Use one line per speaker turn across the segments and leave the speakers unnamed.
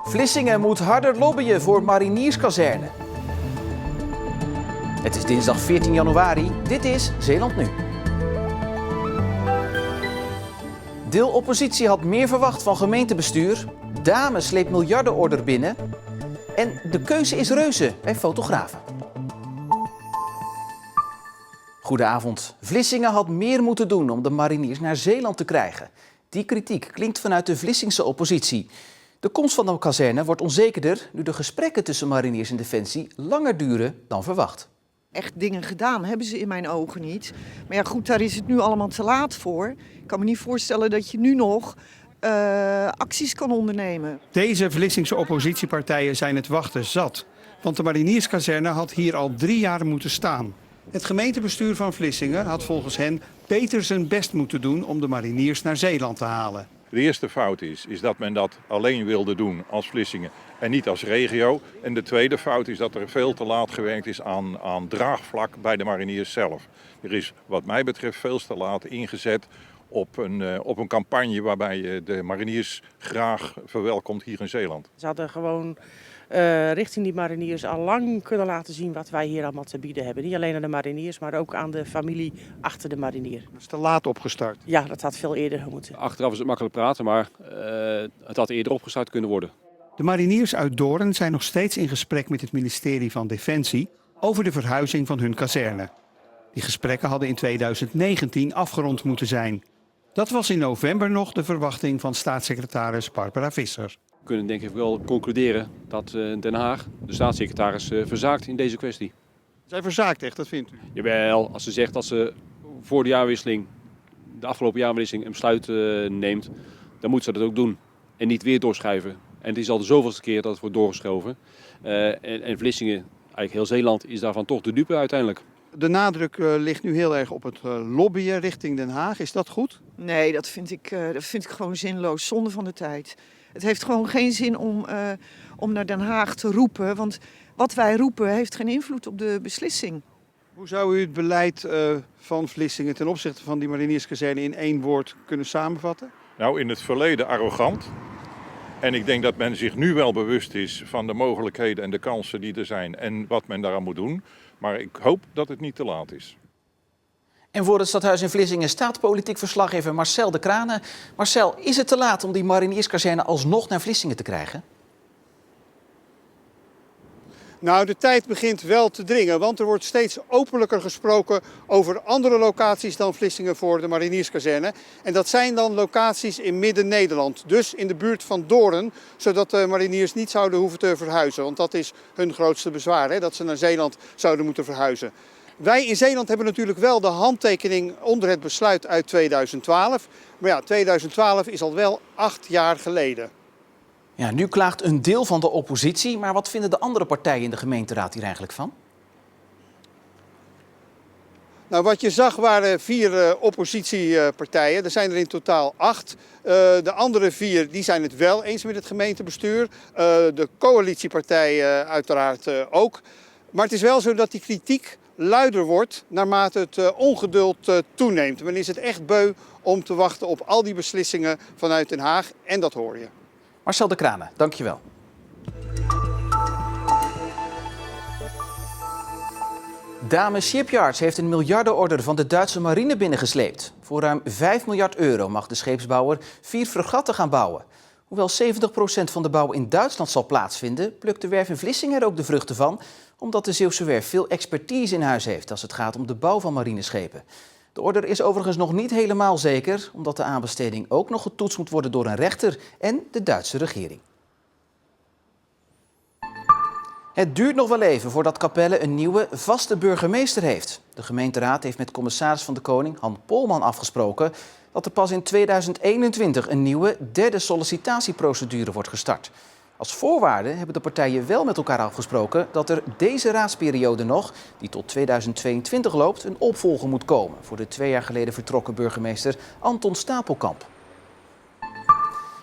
Vlissingen moet harder lobbyen voor marinierskazerne. Het is dinsdag 14 januari. Dit is Zeeland Nu. Deel oppositie had meer verwacht van gemeentebestuur. Dame sleept miljardenorder binnen. En de keuze is reuze bij fotografen. Goedenavond. Vlissingen had meer moeten doen om de mariniers naar Zeeland te krijgen. Die kritiek klinkt vanuit de Vlissingse oppositie. De komst van de kazerne wordt onzekerder nu de gesprekken tussen mariniers en Defensie langer duren dan verwacht.
Echt dingen gedaan hebben ze in mijn ogen niet. Maar ja goed, daar is het nu allemaal te laat voor. Ik kan me niet voorstellen dat je nu nog acties kan ondernemen.
Deze Vlissingse oppositiepartijen zijn het wachten zat. Want de marinierskazerne had hier al 3 jaar moeten staan. Het gemeentebestuur van Vlissingen had volgens hen beter zijn best moeten doen om de mariniers naar Zeeland te halen.
De eerste fout is dat men dat alleen wilde doen als Vlissingen en niet als regio. En de tweede fout is dat er veel te laat gewerkt is aan draagvlak bij de mariniers zelf. Er is wat mij betreft veel te laat ingezet op een campagne waarbij je de mariniers graag verwelkomt hier in Zeeland.
Ze hadden gewoon richting die mariniers al lang kunnen laten zien wat wij hier allemaal te bieden hebben. Niet alleen aan de mariniers, maar ook aan de familie achter de marinier.
Dat is te laat opgestart.
Ja, dat had veel eerder moeten.
Achteraf is het makkelijk praten, maar het had eerder opgestart kunnen worden.
De mariniers uit Doorn zijn nog steeds in gesprek met het ministerie van Defensie over de verhuizing van hun kazerne. Die gesprekken hadden in 2019 afgerond moeten zijn. Dat was in november nog de verwachting van staatssecretaris Barbara Visser.
We kunnen denk ik wel concluderen dat Den Haag, de staatssecretaris, verzaakt in deze kwestie.
Zij verzaakt echt, dat vindt u?
Jawel, als ze zegt dat ze voor de jaarwisseling, de afgelopen jaarwisseling, een besluit neemt, dan moet ze dat ook doen. En niet weer doorschuiven. En het is al de zoveelste keer dat het wordt doorgeschoven. En Vlissingen, eigenlijk heel Zeeland, is daarvan toch de dupe uiteindelijk.
De nadruk ligt nu heel erg op het lobbyen richting Den Haag. Is dat goed?
Nee, dat vind ik gewoon zinloos, zonde van de tijd. Het heeft gewoon geen zin om naar Den Haag te roepen, want wat wij roepen heeft geen invloed op de beslissing.
Hoe zou u het beleid van Vlissingen ten opzichte van die marinierskazerne in 1 woord kunnen samenvatten?
Nou, in het verleden arrogant. En ik denk dat men zich nu wel bewust is van de mogelijkheden en de kansen die er zijn en wat men daaraan moet doen. Maar ik hoop dat het niet te laat is.
En voor het stadhuis in Vlissingen staat politiek verslaggever Marcel de Kranen. Marcel, is het te laat om die marinierskazerne alsnog naar Vlissingen te krijgen?
Nou, de tijd begint wel te dringen, want er wordt steeds openlijker gesproken over andere locaties dan Vlissingen voor de marinierskazerne. En dat zijn dan locaties in Midden-Nederland, dus in de buurt van Doorn, zodat de mariniers niet zouden hoeven te verhuizen. Want dat is hun grootste bezwaar, hè, dat ze naar Zeeland zouden moeten verhuizen. Wij in Zeeland hebben natuurlijk wel de handtekening onder het besluit uit 2012. Maar ja, 2012 is al wel 8 jaar geleden.
Ja, nu klaagt een deel van de oppositie, maar wat vinden de andere partijen in de gemeenteraad hier eigenlijk van?
Nou, wat je zag waren 4 oppositiepartijen. Er zijn er in totaal 8. De andere 4 die zijn het wel eens met het gemeentebestuur. De coalitiepartijen uiteraard ook. Maar het is wel zo dat die kritiek luider wordt naarmate het ongeduld toeneemt. Men is het echt beu om te wachten op al die beslissingen vanuit Den Haag en dat hoor je.
Marcel de Kranen, dankjewel. Dame Shipyards heeft een miljardenorder van de Duitse marine binnengesleept. Voor ruim 5 miljard euro mag de scheepsbouwer 4 fregatten gaan bouwen. Hoewel 70% van de bouw in Duitsland zal plaatsvinden, plukt de werf in Vlissingen er ook de vruchten van, omdat de Zeeuwse werf veel expertise in huis heeft als het gaat om de bouw van marineschepen. De order is overigens nog niet helemaal zeker, omdat de aanbesteding ook nog getoetst moet worden door een rechter en de Duitse regering. Het duurt nog wel even voordat Capelle een nieuwe vaste burgemeester heeft. De gemeenteraad heeft met commissaris van de Koning, Han Polman, afgesproken dat er pas in 2021 een nieuwe 3e sollicitatieprocedure wordt gestart. Als voorwaarde hebben de partijen wel met elkaar afgesproken dat er deze raadsperiode nog, die tot 2022 loopt, een opvolger moet komen voor de 2 jaar geleden vertrokken burgemeester Anton Stapelkamp.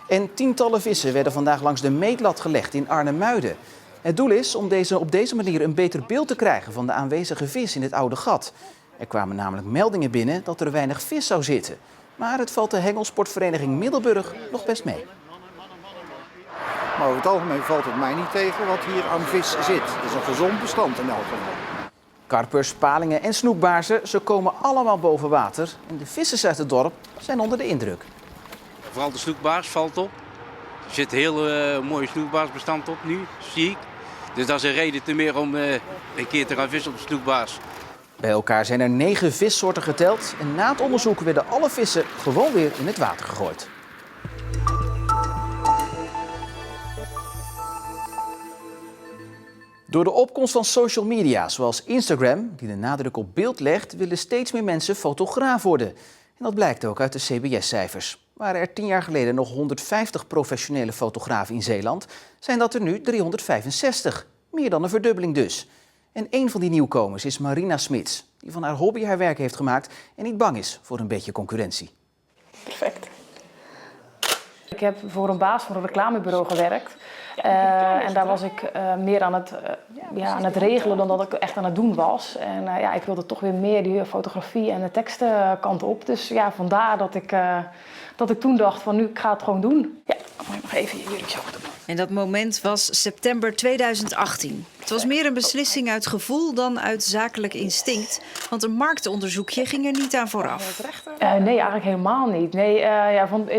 En tientallen vissen werden vandaag langs de meetlat gelegd in Arnhem-Muiden. Het doel is om op deze manier een beter beeld te krijgen van de aanwezige vis in het oude gat. Er kwamen namelijk meldingen binnen dat er weinig vis zou zitten. Maar het valt de Hengelsportvereniging Middelburg nog best mee.
Maar over het algemeen valt het mij niet tegen wat hier aan vis zit. Het is een gezond bestand in elk geval.
Karpers, palingen en snoekbaarzen, ze komen allemaal boven water. En de vissers uit het dorp zijn onder de indruk.
Vooral de snoekbaars valt op. Er zit een heel mooi snoekbaarsbestand op nu, zie ik. Dus dat is een reden te meer om een keer te gaan vissen op de snoekbaars.
Bij elkaar zijn er 9 vissoorten geteld. En na het onderzoek werden alle vissen gewoon weer in het water gegooid. Door de opkomst van social media, zoals Instagram, die de nadruk op beeld legt, willen steeds meer mensen fotograaf worden. En dat blijkt ook uit de CBS-cijfers. Waren er 10 jaar geleden nog 150 professionele fotografen in Zeeland, zijn dat er nu 365. Meer dan een verdubbeling dus. En een van die nieuwkomers is Marina Smits, die van haar hobby haar werk heeft gemaakt en niet bang is voor een beetje concurrentie.
Perfect. Ik heb voor een baas van een reclamebureau gewerkt. En daar was ik meer aan het regelen dan dat ik echt aan het doen was. En ik wilde toch weer meer die fotografie en de tekstenkant op. Dus ja, vandaar dat ik toen dacht van nu, ik ga het gewoon doen. Ja, dan moet je nog even je jurk zo doen.
En dat moment was september 2018. Het was meer een beslissing uit gevoel dan uit zakelijk instinct. Want een marktonderzoekje ging er niet aan vooraf.
Nee, eigenlijk helemaal niet. Nee,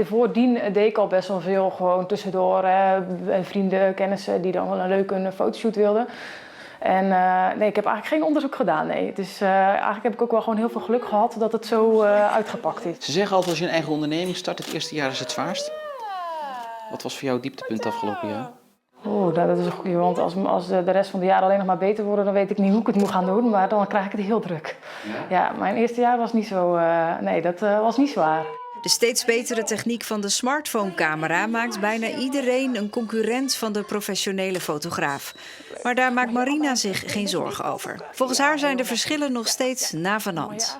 voordien deed ik al best wel veel gewoon tussendoor. Vrienden, kennissen die dan wel een leuke fotoshoot wilden. En nee, ik heb eigenlijk geen onderzoek gedaan. Nee. Dus eigenlijk heb ik ook wel gewoon heel veel geluk gehad dat het zo uitgepakt is.
Ze zeggen altijd als je een eigen onderneming start, het eerste jaar is het zwaarst. Wat was voor jou het dieptepunt afgelopen jaar?
Dat is een goede, want als de rest van de jaren alleen nog maar beter worden, dan weet ik niet hoe ik het moet gaan doen, maar dan krijg ik het heel druk. Ja, mijn eerste jaar was niet zo, dat was niet zwaar.
De steeds betere techniek van de smartphone-camera maakt bijna iedereen een concurrent van de professionele fotograaf. Maar daar maakt Marina zich geen zorgen over. Volgens haar zijn de verschillen nog steeds navenant.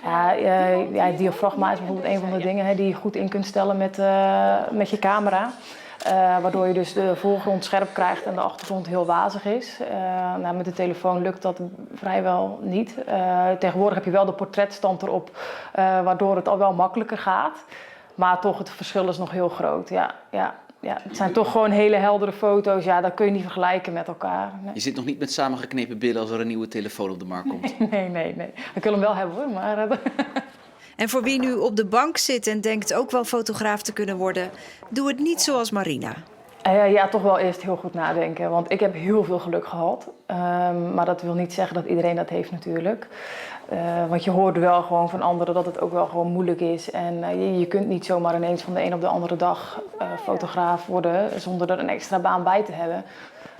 Ja, diafragma is bijvoorbeeld een van de dingen die je goed in kunt stellen met je camera. Waardoor je dus de voorgrond scherp krijgt en de achtergrond heel wazig is. Met de telefoon lukt dat vrijwel niet. Tegenwoordig heb je wel de portretstand erop, waardoor het al wel makkelijker gaat. Maar toch, het verschil is nog heel groot. Ja. Het zijn toch gewoon hele heldere foto's. Ja, dat kun je niet vergelijken met elkaar. Nee.
Je zit nog niet met samengeknepen billen als er een nieuwe telefoon op de markt komt.
Nee. Ik wil hem wel hebben hoor, maar...
En voor wie nu op de bank zit en denkt ook wel fotograaf te kunnen worden, doe het niet zoals Marina.
Ja, toch wel eerst heel goed nadenken. Want ik heb heel veel geluk gehad. Maar dat wil niet zeggen dat iedereen dat heeft natuurlijk. Want je hoort wel gewoon van anderen dat het ook wel gewoon moeilijk is. En je kunt niet zomaar ineens van de een op de andere dag fotograaf worden zonder er een extra baan bij te hebben.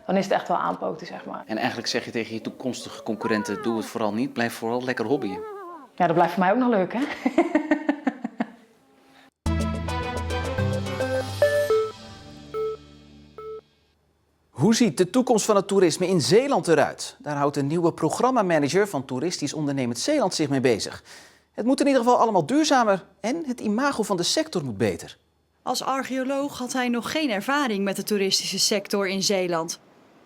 Dan is het echt wel aanpoten, zeg maar.
En eigenlijk zeg je tegen je toekomstige concurrenten, doe het vooral niet. Blijf vooral lekker hobbyen.
Ja, dat blijft voor mij ook nog leuk, hè?
Hoe ziet de toekomst van het toerisme in Zeeland eruit? Daar houdt een nieuwe programmamanager van Toeristisch Ondernemend Zeeland zich mee bezig. Het moet in ieder geval allemaal duurzamer en het imago van de sector moet beter.
Als archeoloog had hij nog geen ervaring met de toeristische sector in Zeeland.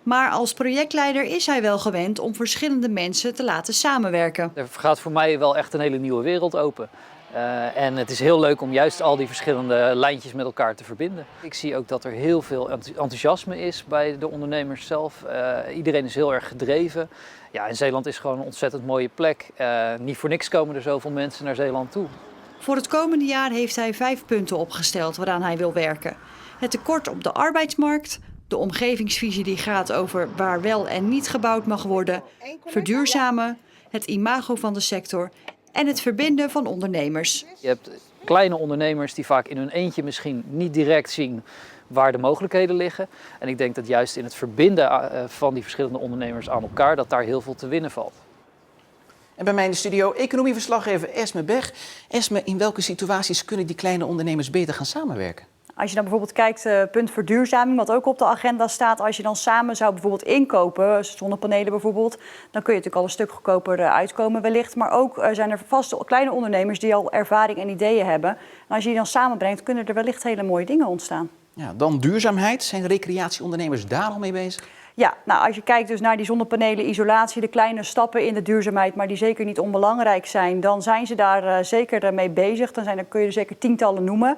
Maar als projectleider is hij wel gewend om verschillende mensen te laten samenwerken.
Er gaat voor mij wel echt een hele nieuwe wereld open. En het is heel leuk om juist al die verschillende lijntjes met elkaar te verbinden. Ik zie ook dat er heel veel enthousiasme is bij de ondernemers zelf. Iedereen is heel erg gedreven. Ja, en Zeeland is gewoon een ontzettend mooie plek. Niet voor niks komen er zoveel mensen naar Zeeland toe.
Voor het komende jaar heeft hij 5 punten opgesteld waaraan hij wil werken. Het tekort op de arbeidsmarkt, de omgevingsvisie die gaat over waar wel en niet gebouwd mag worden, verduurzamen, het imago van de sector en het verbinden van ondernemers.
Je hebt kleine ondernemers die vaak in hun eentje misschien niet direct zien waar de mogelijkheden liggen. En ik denk dat juist in het verbinden van die verschillende ondernemers aan elkaar, dat daar heel veel te winnen valt.
En bij mij in de studio economieverslaggever Esme Beg. Esme, in welke situaties kunnen die kleine ondernemers beter gaan samenwerken?
Als je dan bijvoorbeeld kijkt, punt verduurzaming, wat ook op de agenda staat. Als je dan samen zou bijvoorbeeld inkopen, zonnepanelen bijvoorbeeld, dan kun je natuurlijk al een stuk goedkoper uitkomen wellicht. Maar ook zijn er vast kleine ondernemers die al ervaring en ideeën hebben. En als je die dan samenbrengt, kunnen er wellicht hele mooie dingen ontstaan.
Ja, dan duurzaamheid. Zijn recreatieondernemers daar al mee bezig?
Ja, nou als je kijkt dus naar die zonnepanelen, isolatie, de kleine stappen in de duurzaamheid, maar die zeker niet onbelangrijk zijn, dan zijn ze daar zeker mee bezig. Dan kun je er zeker tientallen noemen.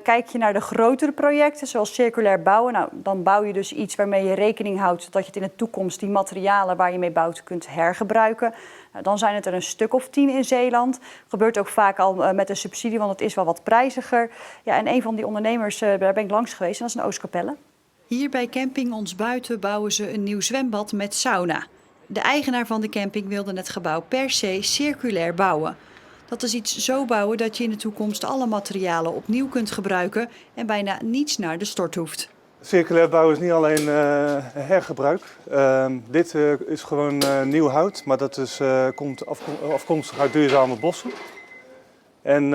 Kijk je naar de grotere projecten, zoals circulair bouwen, nou, dan bouw je dus iets waarmee je rekening houdt dat je het in de toekomst die materialen waar je mee bouwt kunt hergebruiken. Nou, dan zijn het er een stuk of 10 in Zeeland. Gebeurt ook vaak al met een subsidie, want het is wel wat prijziger. Ja, en een van die ondernemers, daar ben ik langs geweest, en dat is in Oostkapelle.
Hier bij camping Ons Buiten bouwen ze een nieuw zwembad met sauna. De eigenaar van de camping wilde het gebouw per se circulair bouwen. Dat is iets zo bouwen dat je in de toekomst alle materialen opnieuw kunt gebruiken en bijna niets naar de stort hoeft.
Circulair bouwen is niet alleen hergebruik. Dit is gewoon nieuw hout, maar dat is, komt afkomstig uit duurzame bossen. En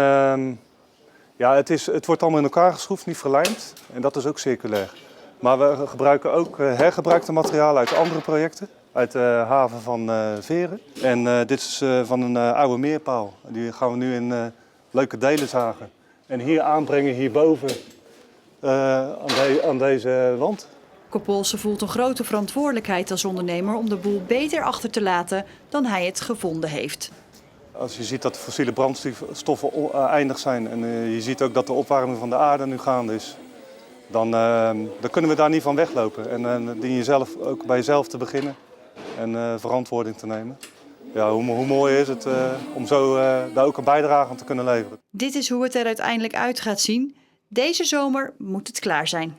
ja, het wordt allemaal in elkaar geschroefd, niet verlijmd. En dat is ook circulair. Maar we gebruiken ook hergebruikte materialen uit andere projecten. Uit de haven van Veren. En dit is van een oude meerpaal. Die gaan we nu in leuke delen zagen. En hier aanbrengen, hierboven, aan deze wand.
Kopolse voelt een grote verantwoordelijkheid als ondernemer om de boel beter achter te laten dan hij het gevonden heeft.
Als je ziet dat de fossiele brandstoffen eindig zijn en je ziet ook dat de opwarming van de aarde nu gaande is, dan kunnen we daar niet van weglopen. En dan dien je zelf ook bij jezelf te beginnen en verantwoording te nemen. Ja, hoe mooi is het om zo daar ook een bijdrage aan te kunnen leveren.
Dit is hoe het er uiteindelijk uit gaat zien. Deze zomer moet het klaar zijn.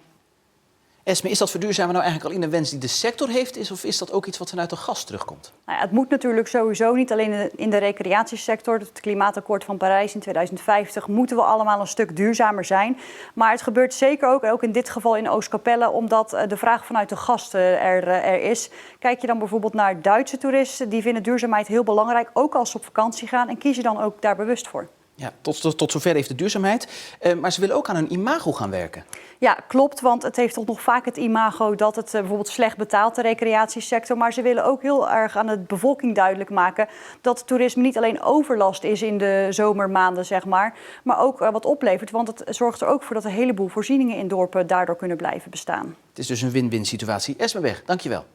Esme, is dat verduurzamen nou eigenlijk alleen een wens die de sector heeft, of is dat ook iets wat vanuit de gas terugkomt?
Nou ja, het moet natuurlijk sowieso niet alleen in de recreatiesector. Het klimaatakkoord van Parijs in 2050 moeten we allemaal een stuk duurzamer zijn. Maar het gebeurt zeker ook in dit geval in Oostkapelle, omdat de vraag vanuit de gasten er is. Kijk je dan bijvoorbeeld naar Duitse toeristen, die vinden duurzaamheid heel belangrijk, ook als ze op vakantie gaan, en kiezen dan ook daar bewust voor.
Ja, tot zover heeft de duurzaamheid. Maar ze willen ook aan hun imago gaan werken.
Ja, klopt, want het heeft toch nog vaak het imago dat het bijvoorbeeld slecht betaalt, de recreatiesector. Maar ze willen ook heel erg aan de bevolking duidelijk maken dat toerisme niet alleen overlast is in de zomermaanden, zeg maar ook wat oplevert. Want het zorgt er ook voor dat een heleboel voorzieningen in dorpen daardoor kunnen blijven bestaan.
Het is dus een win-win situatie. Esme Weg, dankjewel.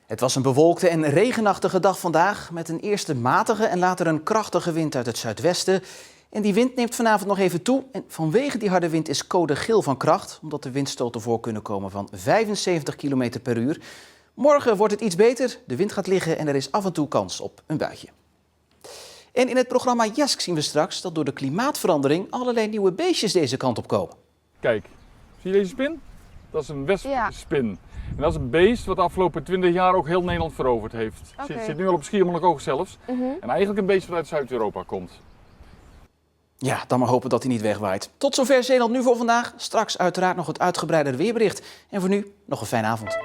Het was een bewolkte en regenachtige dag vandaag, met een eerste matige en later een krachtige wind uit het zuidwesten. En die wind neemt vanavond nog even toe. En vanwege die harde wind is code geel van kracht, omdat er windstoten voor kunnen komen van 75 km per uur. Morgen wordt het iets beter, de wind gaat liggen en er is af en toe kans op een buitje. En in het programma Jask zien we straks dat door de klimaatverandering allerlei nieuwe beestjes deze kant op komen.
Kijk, zie je deze spin? Dat is een wespspin. En dat is een beest wat de afgelopen 20 jaar ook heel Nederland veroverd heeft. Okay. Zit nu al op Schiermonnikoog zelfs. En eigenlijk een beest wat uit Zuid-Europa komt.
Ja, dan maar hopen dat hij niet wegwaait. Tot zover Zeeland Nu voor vandaag. Straks uiteraard nog het uitgebreidere weerbericht. En voor nu nog een fijne avond.